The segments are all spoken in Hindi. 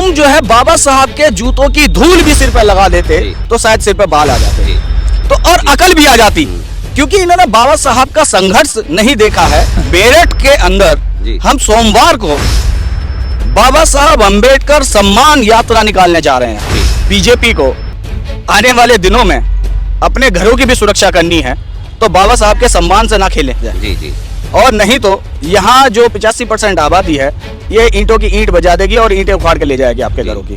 तुम जो है बाबा साहब के जूतों की धूल भी सिर पे लगा देते तो शायद सिर पे बाल आ जाते, तो और अकल भी आ जाती, क्योंकि इन्होंने बाबा साहब का संघर्ष नहीं देखा है। मेरठ के अंदर हम सोमवार को बाबा साहब अंबेडकर सम्मान यात्रा निकालने जा रहे हैं। बीजेपी को आने वाले दिनों में अपने घरों की भी सुरक्षा करनी है, तो बाबा साहब के सम्मान से ना खेलें जी। और नहीं तो यहाँ जो 85% आबादी है ये ईंटों की ईंट बजा देगी और ईंटें उखाड़ के ले जाएगी आपके घरों की।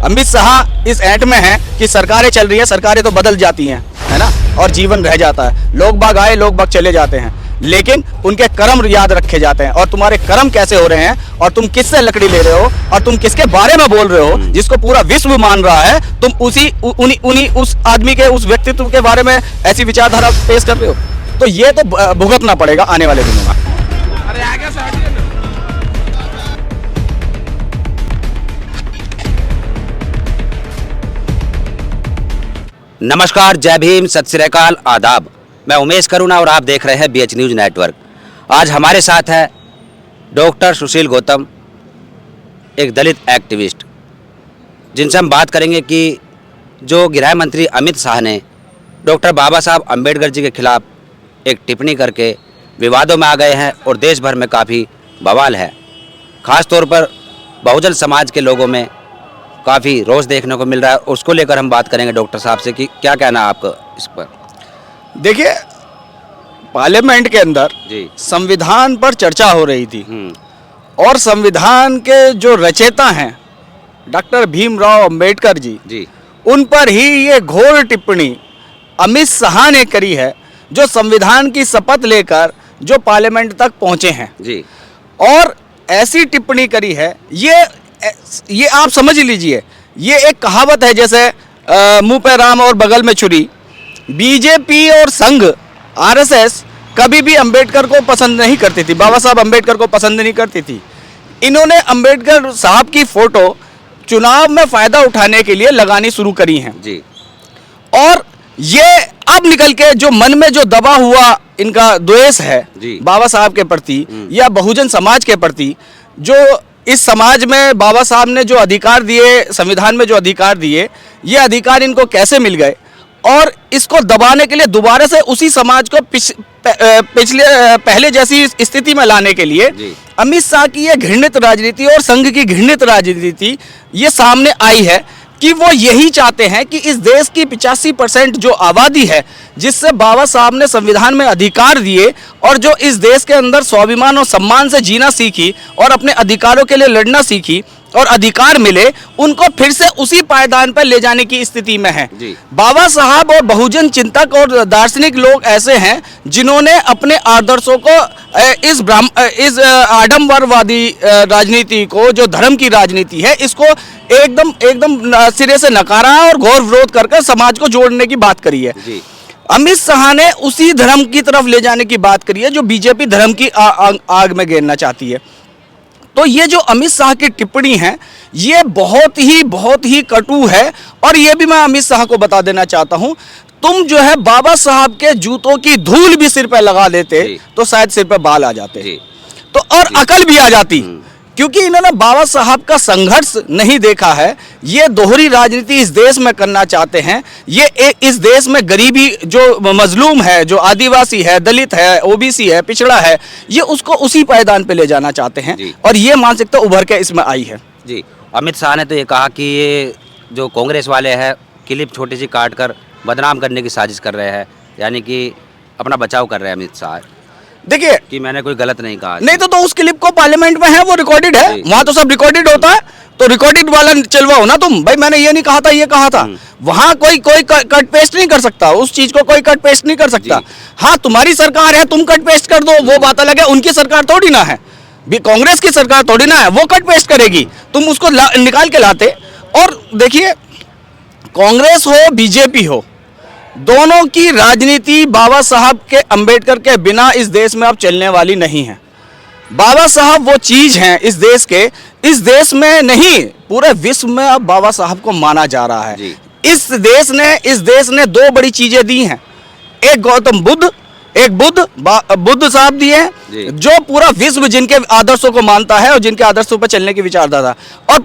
अमित शाह इस ऐंठ में है कि सरकारें चल रही है, सरकारें तो बदल जाती हैं, है ना, और जीवन रह जाता है, लोग बाग आए लोग बाग चले जाते हैं, लेकिन उनके कर्म याद रखे जाते हैं। और तुम्हारे कर्म कैसे हो रहे हैं और तुम किससे लकड़ी ले रहे हो और तुम किसके बारे में बोल रहे हो जिसको पूरा विश्व मान रहा है, तुम उस आदमी के उस व्यक्तित्व के बारे में ऐसी विचारधारा पेश कर रहे हो, तो ये तो भुगतना पड़ेगा आने वाले दिनों में। अरे आगे नमस्कार, जय भीम, सत श्री अकाल, आदाब। मैं उमेश करुणा और आप देख रहे हैं BH न्यूज़ नेटवर्क। आज हमारे साथ है डॉक्टर सुशील गौतम, एक दलित एक्टिविस्ट, जिनसे हम बात करेंगे कि जो गृह मंत्री अमित शाह ने डॉक्टर बाबा साहब अंबेडकर जी के खिलाफ एक टिप्पणी करके विवादों में आ गए हैं और देश भर में काफ़ी बवाल है। ख़ास तौर पर बहुजन समाज के लोगों में काफ़ी रोष देखने को मिल रहा है। उसको लेकर हम बात करेंगे डॉक्टर साहब से कि क्या कहना है आपका इस पर। देखिए, पार्लियामेंट के अंदर संविधान पर चर्चा हो रही थी और संविधान के जो रचयिता हैं डॉक्टर भीमराव अंबेडकर जी, उन पर ही ये घोर टिप्पणी अमित शाह ने करी है, जो संविधान की शपथ लेकर जो पार्लियामेंट तक पहुंचे हैं जी। और ऐसी टिप्पणी करी है, ये आप समझ लीजिए, ये एक कहावत है जैसे मुंह पे राम और बगल में छुरी। बीजेपी और संघ RSS कभी भी अंबेडकर को पसंद नहीं करती थी, बाबा साहब अंबेडकर को पसंद नहीं करती थी। इन्होंने अंबेडकर साहब की फोटो चुनाव में फायदा उठाने के लिए लगानी शुरू करी हैं जी। और ये अब निकल के जो मन में जो दबा हुआ इनका द्वेष है बाबा साहब के प्रति या बहुजन समाज के प्रति, जो इस समाज में बाबा साहब ने जो अधिकार दिए, संविधान में जो अधिकार दिए, ये अधिकार इनको कैसे मिल गए, और इसको दबाने के लिए दोबारा से उसी समाज को पहले जैसी स्थिति में लाने के लिए अमित शाह की ये घृणित राजनीति और संघ की घृणित राजनीति ये सामने आई है कि वो यही चाहते हैं कि इस देश की 85% जो आबादी है, जिससे बाबा साहब ने संविधान में अधिकार दिए और जो इस देश के अंदर स्वाभिमान और सम्मान से जीना सीखी और अपने अधिकारों के लिए लड़ना सीखी और अधिकार मिले, उनको फिर से उसी पायदान पर ले जाने की स्थिति में है। बाबा साहब और बहुजन चिंतक और दार्शनिक लोग ऐसे हैं जिन्होंने अपने आदर्शों को इस आडंबरवादी राजनीति को, जो धर्म की राजनीति है, इसको एकदम सिरे से नकारा और घोर विरोध करके समाज को जोड़ने की बात करी है। अमित शाह ने उसी धर्म की तरफ ले जाने की बात करी है जो बीजेपी धर्म की आग में घेरना चाहती है। तो ये जो अमित शाह की टिप्पणी है ये बहुत ही कटु है। और ये भी मैं अमित शाह को बता देना चाहता हूँ, तुम जो है बाबा साहब के जूतों की धूल भी सिर पे लगा देते तो शायद सिर पे बाल आ जाते, तो और अकल भी आ जाती, क्योंकि इन्होंने बाबा साहब का संघर्ष नहीं देखा है। ये दोहरी राजनीति इस देश में करना चाहते हैं। ये इस देश में गरीबी, जो मजलूम है, जो आदिवासी है, दलित है, OBC है, पिछड़ा है, ये उसको उसी पायदान पे ले जाना चाहते हैं और ये मानसिकता उभर के इसमें आई है जी। अमित शाह ने तो ये कहा कि ये जो कांग्रेस वाले हैं क्लिप छोटी सी काट कर बदनाम करने की साजिश कर रहे हैं, यानी कि अपना बचाव कर रहे हैं अमित शाह। देखिए कि मैंने कोई गलत नहीं कहा, नहीं तो उस क्लिप को पार्लियामेंट में है, वो रिकॉर्डेड है, वहां तो सब रिकॉर्डेड होता है, तो रिकॉर्डेड वाला चलवाओ ना तुम, भाई मैंने ये नहीं कहा था, ये कहा था। वहां कोई कट पेस्ट नहीं कर सकता, उस चीज को कोई कट पेस्ट नहीं कर सकता। हाँ, तुम्हारी सरकार है, तुम कट पेस्ट कर दो, वो बात अलग है। उनकी सरकार थोड़ी ना है, कांग्रेस की सरकार थोड़ी ना है, वो कट पेस्ट करेगी, तुम उसको निकाल के लाते। और देखिए, कांग्रेस हो बीजेपी हो, दोनों की राजनीति बाबा साहब के अंबेडकर के बिना इस देश में अब चलने वाली नहीं है। बाबा साहब वो चीज हैं इस देश के, इस देश में नहीं पूरे विश्व में अब बाबा साहब को माना जा रहा है। इस देश ने दो बड़ी चीजें दी हैं, एक गौतम बुद्ध एक बुद्ध साहब दिए हैं जो पूरा विश्व जिनके आदर्शों को मानता है और जिनके आदर्शों पर चलने की विचारधारा, और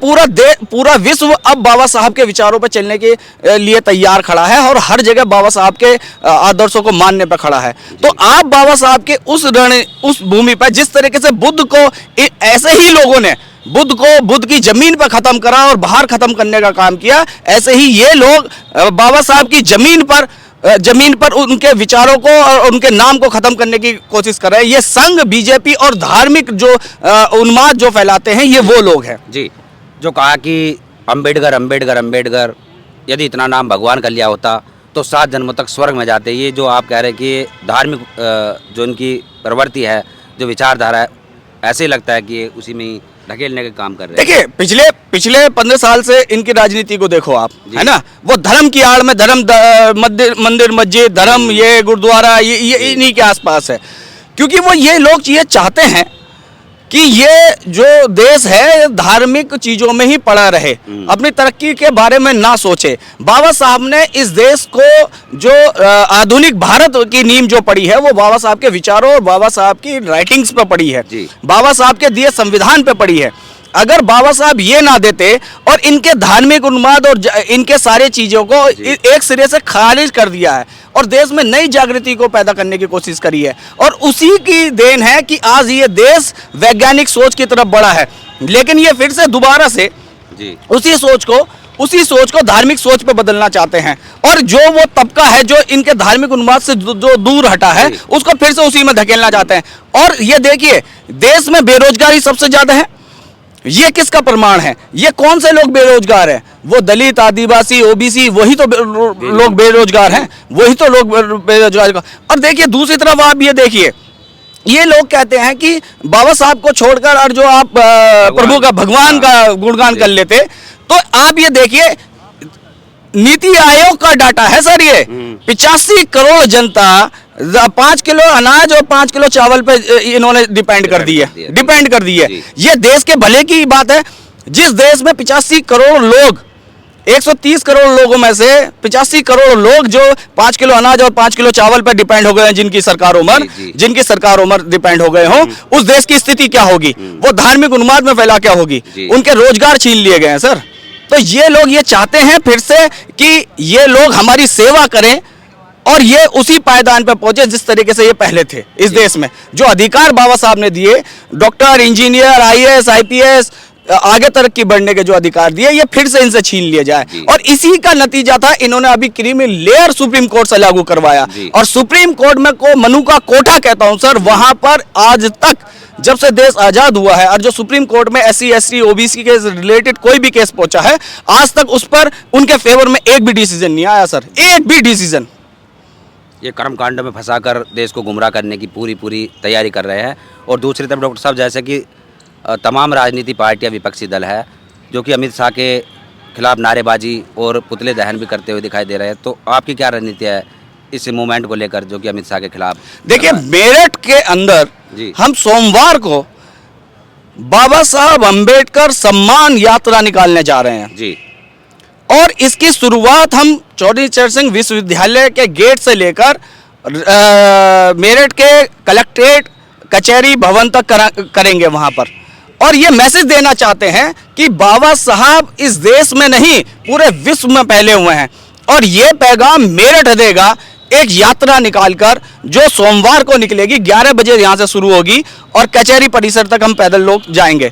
पूरा विश्व अब बाबा साहब के विचारों पर चलने के लिए तैयार खड़ा है और हर जगह बाबा साहब के आदर्शों को मानने पर खड़ा है। तो आप बाबा साहब के उस भूमि पर जिस तरीके से बुद्ध को ऐसे ही लोगों ने बुद्ध की जमीन पर खत्म करा और बाहर खत्म करने का काम किया, ऐसे ही ये लोग बाबा साहब की जमीन पर उनके विचारों को और उनके नाम को खत्म करने की कोशिश कर रहे हैं। ये संघ, बीजेपी और धार्मिक जो उन्माद जो फैलाते हैं, ये वो लोग हैं जी। जो कहा कि अंबेडकर यदि इतना नाम भगवान का लिया होता तो 7 जन्मों तक स्वर्ग में जाते। ये जो आप कह रहे हैं कि धार्मिक जो इनकी प्रवृत्ति है, जो विचारधारा है, ऐसे ही लगता है कि ये उसी में ही ढकेलने का काम कर रहे हैं। देखिए पिछले 15 साल से इनकी राजनीति को देखो आप, है ना, वो धर्म की आड़ में मंदिर मस्जिद धर्म, ये गुरुद्वारा, ये इन्हीं के आसपास है, क्योंकि वो ये लोग ये चाहते हैं कि ये जो देश है धार्मिक चीजों में ही पड़ा रहे, अपनी तरक्की के बारे में ना सोचे। बाबा साहब ने इस देश को जो आधुनिक भारत की नींव जो पड़ी है, वो बाबा साहब के विचारों और बाबा साहब की राइटिंग्स पे पड़ी है, बाबा साहब के दिए संविधान पे पड़ी है। अगर बाबा साहब ये ना देते और इनके धार्मिक उन्माद और इनके सारे चीजों को एक सिरे से खारिज कर दिया है और देश में नई जागृति को पैदा करने की कोशिश करी है, और उसी की देन है कि आज ये देश वैज्ञानिक सोच की तरफ बढ़ा है। लेकिन ये फिर से दोबारा से उसी सोच को धार्मिक सोच पे बदलना चाहते हैं, और जो वो तबका है जो इनके धार्मिक उन्माद से जो दूर हटा है, उसको फिर से उसी में धकेलना चाहते हैं। और ये देखिए, देश में बेरोजगारी सबसे ज्यादा है, ये किसका प्रमाण है? ये कौन से लोग बेरोजगार हैं? वो दलित, आदिवासी, ओबीसी, वही तो लोग बेरोजगार हैं, वही तो लोग बेरोजगार। और देखिए दूसरी तरफ आप ये देखिए, ये लोग कहते हैं कि बाबा साहब को छोड़कर और जो आप प्रभु का, भगवान का गुणगान कर लेते, तो आप ये देखिए नीति आयोग का डाटा है सर, ये 85 करोड़ जनता 5 किलो अनाज और 5 किलो चावल पे इन्होंने डिपेंड कर दी है। ये देश के भले की बात है। जिस देश में 85 करोड़ लोग, 130 करोड़ लोगों में से 85 करोड़ लोग जो 5 किलो अनाज और 5 किलो चावल पर डिपेंड हो गए हैं, जिनकी सरकार उमर डिपेंड हो गए हों, उस देश की स्थिति क्या होगी? वो धार्मिक उन्माद में फैला क्या होगी? उनके रोजगार छीन लिए गए हैं सर। तो ये लोग ये चाहते हैं फिर से कि ये लोग हमारी सेवा करें और ये उसी पायदान पे पहुंचे जिस तरीके से ये पहले थे इस देश में। जो अधिकार बाबा साहब ने दिए, डॉक्टर, इंजीनियर, आईएएस, आईपीएस, आगे तरक्की बढ़ने के जो अधिकार दिए, ये फिर से इनसे छीन लिए जाए। और इसी का नतीजा था, इन्होंने अभी क्रीमी लेयर सुप्रीम कोर्ट से लागू करवाया, और सुप्रीम कोर्ट में को मनु का कोठा कहता हूं सर, वहां पर आज तक जब से देश आजाद हुआ है और जो सुप्रीम कोर्ट में SC, ST, OBC के रिलेटेड कोई भी केस पहुंचा है, आज तक उस पर उनके फेवर में एक भी डिसीजन नहीं आया सर, एक भी डिसीजन। ये कर्मकांड में फंसाकर देश को गुमराह करने की पूरी तैयारी कर रहे हैं। और दूसरी तरफ डॉक्टर साहब, जैसे कि तमाम राजनीति पार्टियां, विपक्षी दल है जो कि अमित शाह के खिलाफ नारेबाजी और पुतले दहन भी करते हुए दिखाई दे रहे हैं, तो आपकी क्या रणनीति है इस मूवमेंट को लेकर जो कि अमित शाह के खिलाफ? देखिए, मेरठ के अंदर हम सोमवार को बाबा साहब अंबेडकर सम्मान यात्रा निकालने जा रहे हैं जी, और इसकी शुरुआत हम चौधरी चरण सिंह विश्वविद्यालय के गेट से लेकर मेरठ के कलेक्ट्रेट कचहरी भवन तक करेंगे वहां पर। और ये मैसेज देना चाहते हैं कि बाबा साहब इस देश में नहीं, पूरे विश्व में फैले हुए हैं, और ये पैगाम मेरठ देगा एक यात्रा निकालकर, जो सोमवार को निकलेगी। 11 बजे यहाँ से शुरू होगी और कचहरी परिसर तक हम पैदल लोग जाएंगे,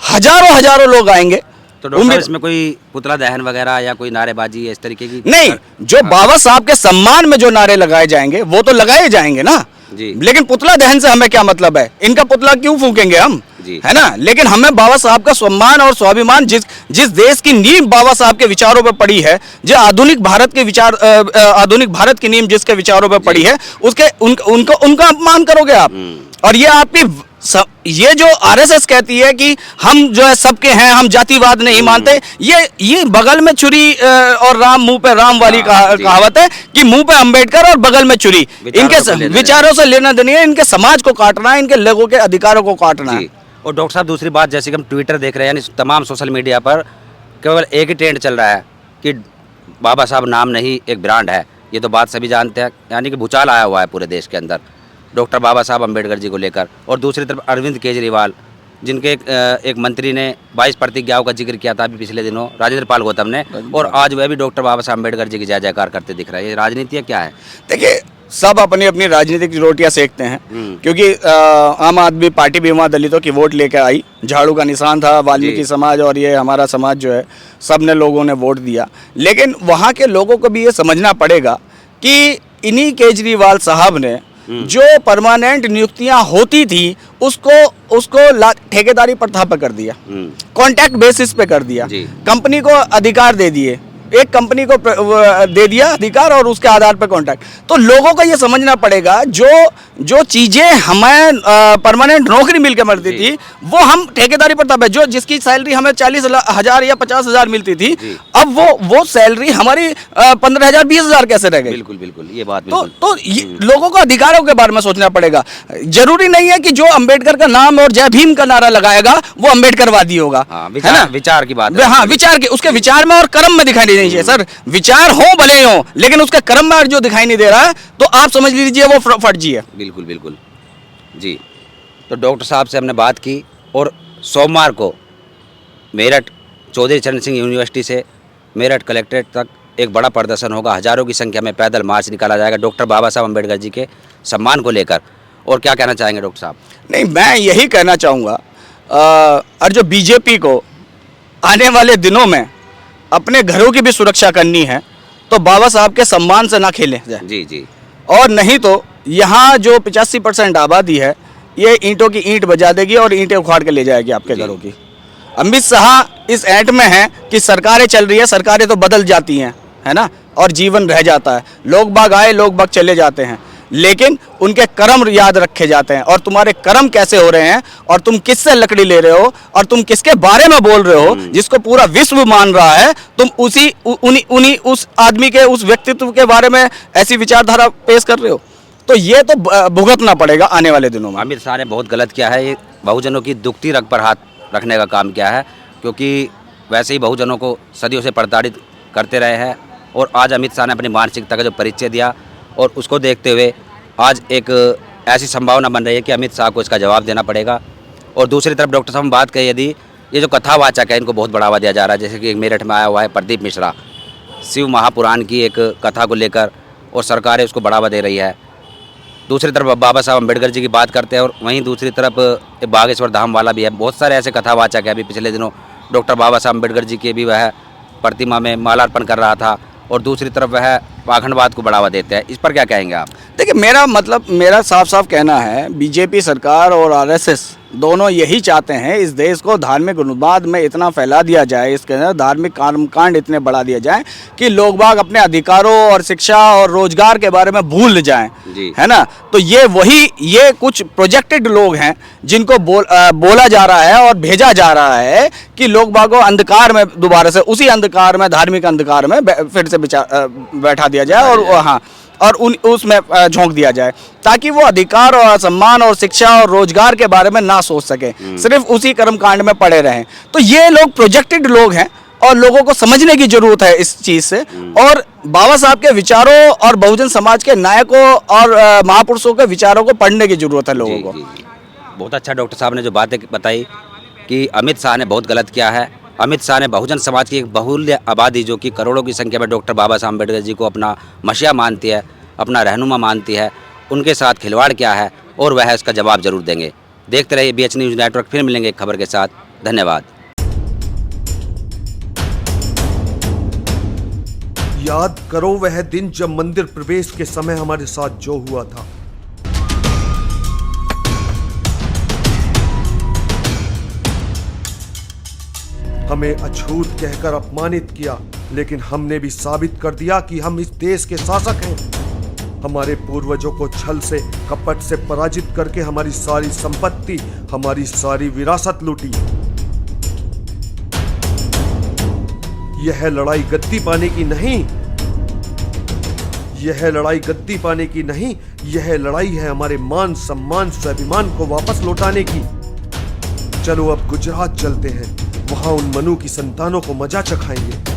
हजारों लोग आएंगे। तो डॉक्टर, इसमें कोई पुतला दहन वगैरह या कोई नारेबाजी इस तरीके की नहीं, जो बाबा साहब के सम्मान में जो नारे लगाए जाएंगे वो तो लगाए जाएंगे ना जी, लेकिन पुतला दहन से हमें क्या मतलब है? इनका पुतला क्यों फूकेंगे हम, है ना? लेकिन हमें बाबा साहब का सम्मान और स्वाभिमान, जिस देश की नींव बाबा साहब के विचारों पर पड़ी है, जो आधुनिक भारत के विचार, आधुनिक भारत की नींव जिसके विचारों पर पड़ी है, उसके उनका अपमान करोगे आप। और ये आपकी ये जो RSS कहती है कि हम जो है सबके हैं, हम जातिवाद नहीं मानते, ये बगल में छुरी और राम मुंह पे राम वाली कहावत है कि मुंह पे अंबेडकर और बगल में छुरी। इनके विचारों से लेना देना है, इनके समाज को काटना है, इनके लोगों के अधिकारों को काटना है। और डॉक्टर साहब, दूसरी बात, जैसे कि हम ट्विटर देख रहे हैं, यानी तमाम सोशल मीडिया पर केवल एक ही ट्रेंड चल रहा है कि बाबा साहब नाम नहीं, एक ब्रांड है। ये तो बात सभी जानते हैं, यानी कि भूचाल आया हुआ है पूरे देश के अंदर। डॉक्टर बाबा साहब अम्बेडकर जी को लेकर, और दूसरी तरफ अरविंद केजरीवाल जिनके एक मंत्री ने 22 प्रतिज्ञाओं का जिक्र किया था अभी पिछले दिनों, राजेंद्र पाल गौतम ने, और आज वह भी डॉक्टर बाबा साहब अम्बेडकर जी की जय जयकार करते दिख रहे हैं। ये राजनीति क्या है? देखिए, सब अपनी अपनी राजनीतिक रोटियां सेकते हैं, क्योंकि आम आदमी पार्टी भी वहाँ दलितों की वोट लेकर आई, झाड़ू का निशान था, वाल्मीकि समाज और ये हमारा समाज जो है, सब ने लोगों ने वोट दिया। लेकिन वहाँ के लोगों को भी ये समझना पड़ेगा कि इन्हीं केजरीवाल साहब ने जो परमानेंट नियुक्तियां होती थी उसको ठेकेदारी प्रथा पर कर दिया, कॉन्ट्रैक्ट बेसिस पे कर दिया, कंपनी को अधिकार दे दिए, एक कंपनी को दे दिया अधिकार और उसके आधार पर कॉन्ट्रैक्ट। तो लोगों को ये समझना पड़ेगा जो चीज़ें हमें परमानेंट नौकरी मिलकर मिलती थी वो हम ठेकेदारी प्रथा पे, जो जिसकी सैलरी हमें 40,000 या 50,000 मिलती थी, अब वो सैलरी हमारी 15,000 20,000 कैसे रह गई? बिल्कुल बिल्कुल, ये बात तो लोगों को अधिकारों के बारे में सोचना पड़ेगा। जरूरी नहीं है कि जो अम्बेडकर का नाम और जय भीम का नारा लगाएगा वो अम्बेडकरवादी होगा, है ना? विचार की बात, हाँ, विचार की, उसके विचार में और कर्म में दिखाई नहीं चाहिए सर। विचार हो भले हो, लेकिन उसके कर्म में जो दिखाई नहीं दे रहा है तो आप समझ लीजिए वो फर्जी है। बिल्कुल बिल्कुल जी। तो डॉक्टर साहब से हमने बात की, और सोमवार को मेरठ चौधरी चरण सिंह यूनिवर्सिटी से मेरठ कलेक्ट्रेट तक एक बड़ा प्रदर्शन होगा, हजारों की संख्या में पैदल मार्च निकाला जाएगा डॉक्टर बाबा साहब अम्बेडकर जी के सम्मान को लेकर। और क्या कहना चाहेंगे डॉक्टर साहब? नहीं, मैं यही कहना चाहूँगा, और जो बीजेपी को आने वाले दिनों में अपने घरों की भी सुरक्षा करनी है तो बाबा साहब के सम्मान से ना खेलें जाए। जी जी। और नहीं तो यहाँ जो 85% आबादी है ये ईंटों की ईंट बजा देगी और ईंटें उखाड़ के ले जाएगी आपके घरों की। अमित शाह इस ऐंठ में है कि सरकारें चल रही है, सरकारें तो बदल जाती हैं, है ना, और जीवन रह जाता है, लोग बाग आए लोग बाग चले जाते हैं, लेकिन उनके कर्म याद रखे जाते हैं। और तुम्हारे कर्म कैसे हो रहे हैं और तुम किससे लकड़ी ले रहे हो और तुम किसके बारे में बोल रहे हो जिसको पूरा विश्व मान रहा है, तुम उन्हीं उस आदमी के, उस व्यक्तित्व के बारे में ऐसी विचारधारा पेश कर रहे हो, तो ये तो भुगतना पड़ेगा आने वाले दिनों में। अमित शाह ने बहुत गलत किया है, ये बहुजनों की दुखती रग पर हाथ रखने का काम किया है, क्योंकि वैसे ही बहुजनों को सदियों से प्रताड़ित करते रहे हैं। और आज अमित शाह ने अपनी मानसिकता का जो परिचय दिया, और उसको देखते हुए आज एक ऐसी संभावना बन रही है कि अमित शाह को इसका जवाब देना पड़ेगा। और दूसरी तरफ डॉक्टर साहब बात करें, यदि ये जो कथावाचक है इनको बहुत बढ़ावा दिया जा रहा है, जैसे कि मेरठ में आया हुआ है प्रदीप मिश्रा, शिव महापुराण की एक कथा को लेकर, और सरकारें उसको बढ़ावा दे रही है। दूसरी तरफ बाबा साहब अम्बेडकर जी की बात करते हैं, और वहीं दूसरी तरफ बागेश्वर धाम वाला भी है। बहुत सारे ऐसे कथावाचक है। अभी पिछले दिनों डॉक्टर बाबा साहब अम्बेडकर जी के भी वह प्रतिमा में मालार्पण कर रहा था, और दूसरी तरफ वह पाखंडवाद को बढ़ावा देते हैं। इस पर क्या कहेंगे आप? देखिए, मेरा साफ साफ कहना है, बीजेपी सरकार और आरएसएस दोनों यही चाहते हैं इस देश को धार्मिक उन्माद में इतना फैला दिया जाए, इसके अंदर धार्मिक कर्मकांड इतने बढ़ा दिया जाए कि लोग बाग अपने अधिकारों और शिक्षा और रोजगार के बारे में भूल जाएं, है ना। तो ये कुछ प्रोजेक्टेड लोग हैं जिनको बोला जा रहा है और भेजा जा रहा है कि लोग बागों अंधकार में दोबारा से उसी अंधकार में, धार्मिक अंधकार में फिर से बैठा दिया जाए, और हाँ, और उसमें झोंक दिया जाए, ताकि वो अधिकार और सम्मान और शिक्षा और रोजगार के बारे में ना सोच सके, सिर्फ उसी कर्मकांड में पड़े रहें। तो ये लोग प्रोजेक्टेड लोग हैं और लोगों को समझने की जरूरत है इस चीज से, और बाबा साहब के विचारों और बहुजन समाज के नायकों और महापुरुषों के विचारों को पढ़ने की जरूरत है लोगों को। बहुत अच्छा डॉक्टर साहब ने जो बातें बताई कि अमित शाह ने बहुत गलत किया है। अमित शाह ने बहुजन समाज की एक बहुल्य आबादी, जो कि करोड़ों की संख्या में डॉक्टर बाबा साहब अम्बेडकर जी को अपना मसीहा मानती है, अपना रहनुमा मानती है, उनके साथ खिलवाड़ किया है, और वह इसका जवाब जरूर देंगे। देखते रहिए BH न्यूज़ नेटवर्क। फिर मिलेंगे एक खबर के साथ। धन्यवाद। याद करो वह दिन जब मंदिर प्रवेश के समय हमारे साथ जो हुआ था। हमें अछूत कहकर अपमानित किया, लेकिन हमने भी साबित कर दिया कि हम इस देश के शासक हैं। हमारे पूर्वजों को छल से, कपट से पराजित करके हमारी सारी संपत्ति, हमारी सारी विरासत लूटी। यह लड़ाई गद्दी पाने की नहीं, यह लड़ाई गद्दी पाने की नहीं, यह लड़ाई है हमारे मान सम्मान स्वाभिमान को वापस लौटाने की। चलो अब गुजरात चलते हैं, वहां उन मनु की संतानों को मजा चखाएंगे।